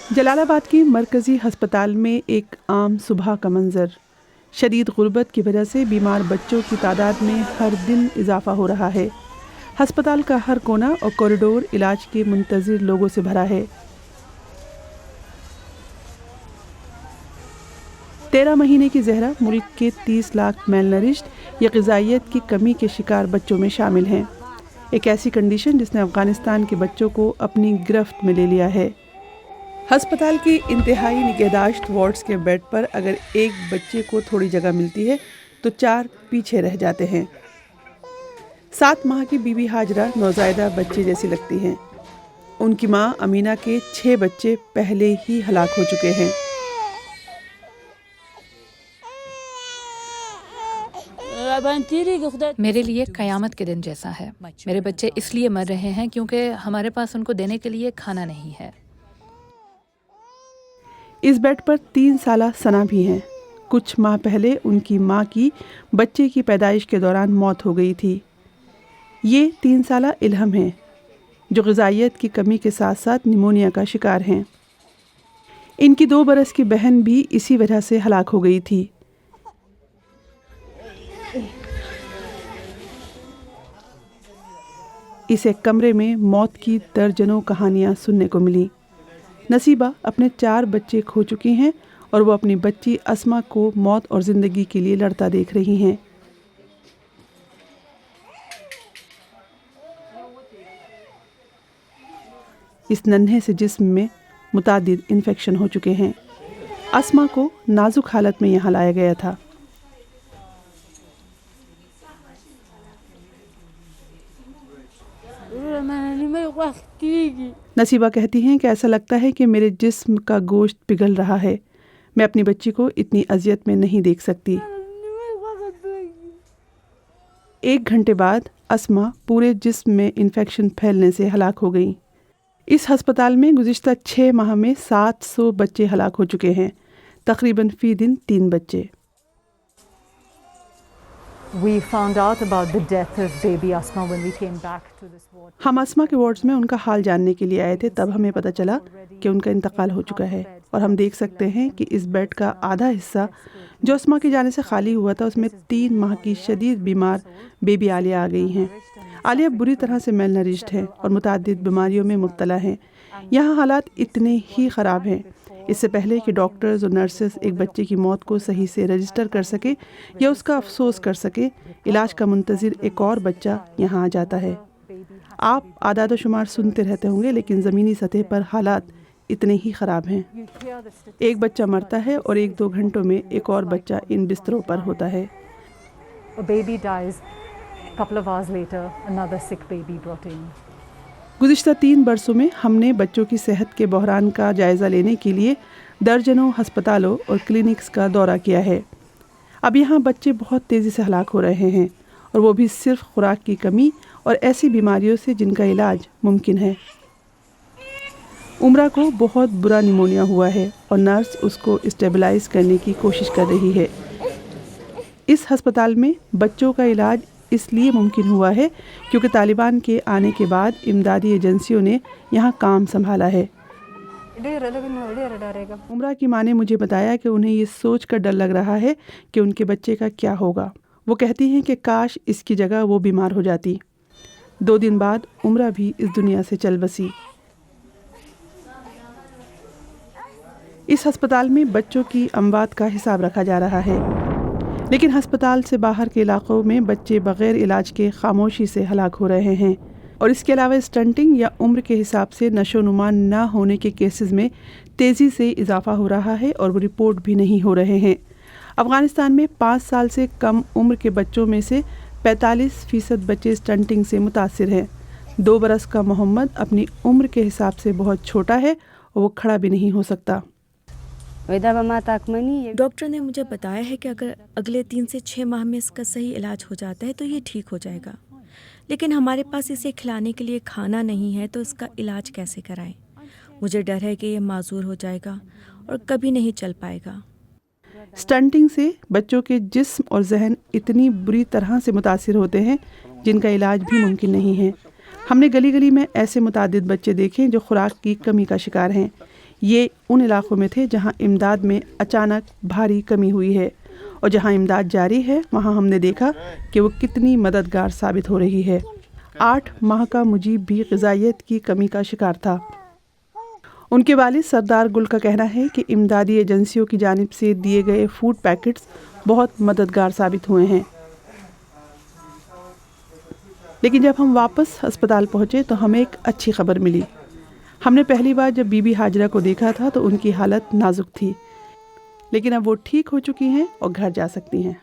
جلال آباد کی مرکزی ہسپتال میں ایک عام صبح کا منظر. شدید غربت کی وجہ سے بیمار بچوں کی تعداد میں ہر دن اضافہ ہو رہا ہے. ہسپتال کا ہر کونا اور کوریڈور علاج کے منتظر لوگوں سے بھرا ہے. 13 مہینے کی زہرا ملک کے 30 لاکھ میل نرشڈ یا غذائیت کی کمی کے شکار بچوں میں شامل ہیں. ایک ایسی کنڈیشن جس نے افغانستان کے بچوں کو اپنی گرفت میں لے لیا ہے. ہسپتال کی انتہائی نگہداشت وارڈز کے بیڈ پر اگر ایک بچے کو تھوڑی جگہ ملتی ہے تو 4 پیچھے رہ جاتے ہیں. 7 ماہ کی بی بی ہاجرہ نوزائیدہ بچے جیسی لگتی ہیں. ان کی ماں امینہ کے 6 بچے پہلے ہی ہلاک ہو چکے ہیں. میرے لیے قیامت کے دن جیسا ہے. میرے بچے اس لیے مر رہے ہیں کیونکہ ہمارے پاس ان کو دینے کے لیے کھانا نہیں ہے. اس بیڈ پر 3 سالہ ثنا بھی ہیں. کچھ ماہ پہلے ان کی ماں کی بچے کی پیدائش کے دوران موت ہو گئی تھی. یہ 3 سالہ الہم ہیں جو غذائیت کی کمی کے ساتھ ساتھ نیمونیا کا شکار ہیں. ان کی 2 برس کی بہن بھی اسی وجہ سے ہلاک ہو گئی تھی. اس ایک کمرے میں موت کی درجنوں کہانیاں سننے کو ملی. نصیبہ اپنے 4 بچے کھو چکی ہیں اور وہ اپنی بچی اسما کو موت اور زندگی کے لیے لڑتا دیکھ رہی ہیں. اس ننھے سے جسم میں متعدد انفیکشن ہو چکے ہیں. اسما کو نازک حالت میں یہاں لایا گیا تھا. نصیبہ کہتی ہیں کہ ایسا لگتا ہے کہ میرے جسم کا گوشت پگھل رہا ہے. میں اپنی بچی کو اتنی اذیت میں نہیں دیکھ سکتی. 1 گھنٹے بعد اسما پورے جسم میں انفیکشن پھیلنے سے ہلاک ہو گئی. اس ہسپتال میں گزشتہ 6 ماہ میں 700 بچے ہلاک ہو چکے ہیں. تقریباً فی دن 3 بچے. ہم اسما کے وارڈز میں ان کا حال جاننے کے لیے آئے تھے. تب ہمیں پتہ چلا کہ ان کا انتقال ہو چکا ہے اور ہم دیکھ سکتے ہیں کہ اس بیڈ کا آدھا حصہ جو اسما کی جانے سے خالی ہوا تھا اس میں 3 ماہ کی شدید بیمار بیبی عالیہ آ گئی ہیں. عالیہ بری طرح سے میل نرشڈ ہے اور متعدد بیماریوں میں مبتلا ہیں. یہاں حالات اتنے ہی خراب ہیں. اس سے پہلے کہ ڈاکٹرز اور نرسز ایک بچے کی موت کو صحیح سے رجسٹر کر سکے یا اس کا افسوس کر سکے، علاج کا منتظر ایک اور بچہ یہاں آ جاتا ہے. آپ اعداد و شمار سنتے رہتے ہوں گے لیکن زمینی سطح پر حالات اتنے ہی خراب ہیں. ایک بچہ مرتا ہے اور 1-2 گھنٹوں میں ایک اور بچہ ان بستروں پر ہوتا ہے. گزشتہ 3 برسوں میں ہم نے بچوں کی صحت کے بحران کا جائزہ لینے کے لیے درجنوں ہسپتالوں اور کلینکس کا دورہ کیا ہے. اب یہاں بچے بہت تیزی سے ہلاک ہو رہے ہیں اور وہ بھی صرف خوراک کی کمی اور ایسی بیماریوں سے جن کا علاج ممکن ہے. عمرہ کو بہت برا نیمونیا ہوا ہے اور نرس اس کو اسٹیبلائز کرنے کی کوشش کر رہی ہے. اس ہسپتال میں بچوں کا علاج اس لیے ممکن ہوا ہے کیونکہ طالبان کے آنے کے بعد امدادی ایجنسیوں نے یہاں کام سنبھالا ہے. عمرہ کی ماں نے مجھے بتایا کہ انہیں یہ سوچ کر ڈر لگ رہا ہے کہ ان کے بچے کا کیا ہوگا. وہ کہتی ہیں کہ کاش اس کی جگہ وہ بیمار ہو جاتی. 2 دن بعد عمرہ بھی اس دنیا سے چل بسی. اس ہسپتال میں بچوں کی اموات کا حساب رکھا جا رہا ہے لیکن ہسپتال سے باہر کے علاقوں میں بچے بغیر علاج کے خاموشی سے ہلاک ہو رہے ہیں. اور اس کے علاوہ اسٹنٹنگ یا عمر کے حساب سے نشو و نما نہ ہونے کے کیسز میں تیزی سے اضافہ ہو رہا ہے اور وہ رپورٹ بھی نہیں ہو رہے ہیں. افغانستان میں 5 سال سے کم عمر کے بچوں میں سے 45% بچے اسٹنٹنگ سے متاثر ہیں. 2 برس کا محمد اپنی عمر کے حساب سے بہت چھوٹا ہے اور وہ کھڑا بھی نہیں ہو سکتا. ڈاکٹر نے مجھے بتایا ہے کہ اگر اگلے 3 سے 6 ماہ میں اس کا صحیح علاج ہو جاتا ہے تو یہ ٹھیک ہو جائے گا، لیکن ہمارے پاس اسے کھلانے کے لیے کھانا نہیں ہے تو اس کا علاج کیسے کرائیں؟ مجھے ڈر ہے کہ یہ معذور ہو جائے گا اور کبھی نہیں چل پائے گا. اسٹنٹنگ سے بچوں کے جسم اور ذہن اتنی بری طرح سے متاثر ہوتے ہیں جن کا علاج بھی ممکن نہیں ہے. ہم نے گلی گلی میں ایسے متعدد بچے دیکھے جو خوراک کی کمی کا شکار ہیں. یہ ان علاقوں میں تھے جہاں امداد میں اچانک بھاری کمی ہوئی ہے، اور جہاں امداد جاری ہے وہاں ہم نے دیکھا کہ وہ کتنی مددگار ثابت ہو رہی ہے۔ 8 ماہ کا مجیب بھی غذائیت کی کمی کا شکار تھا۔ ان کے والد سردار گل کا کہنا ہے کہ امدادی ایجنسیوں کی جانب سے دیے گئے فوڈ پیکٹس بہت مددگار ثابت ہوئے ہیں، لیکن جب ہم واپس ہسپتال پہنچے تو ہمیں ایک اچھی خبر ملی۔ ہم نے پہلی بار جب بی بی ہاجرہ کو دیکھا تھا تو ان کی حالت نازک تھی، لیکن اب وہ ٹھیک ہو چکی ہیں اور گھر جا سکتی ہیں۔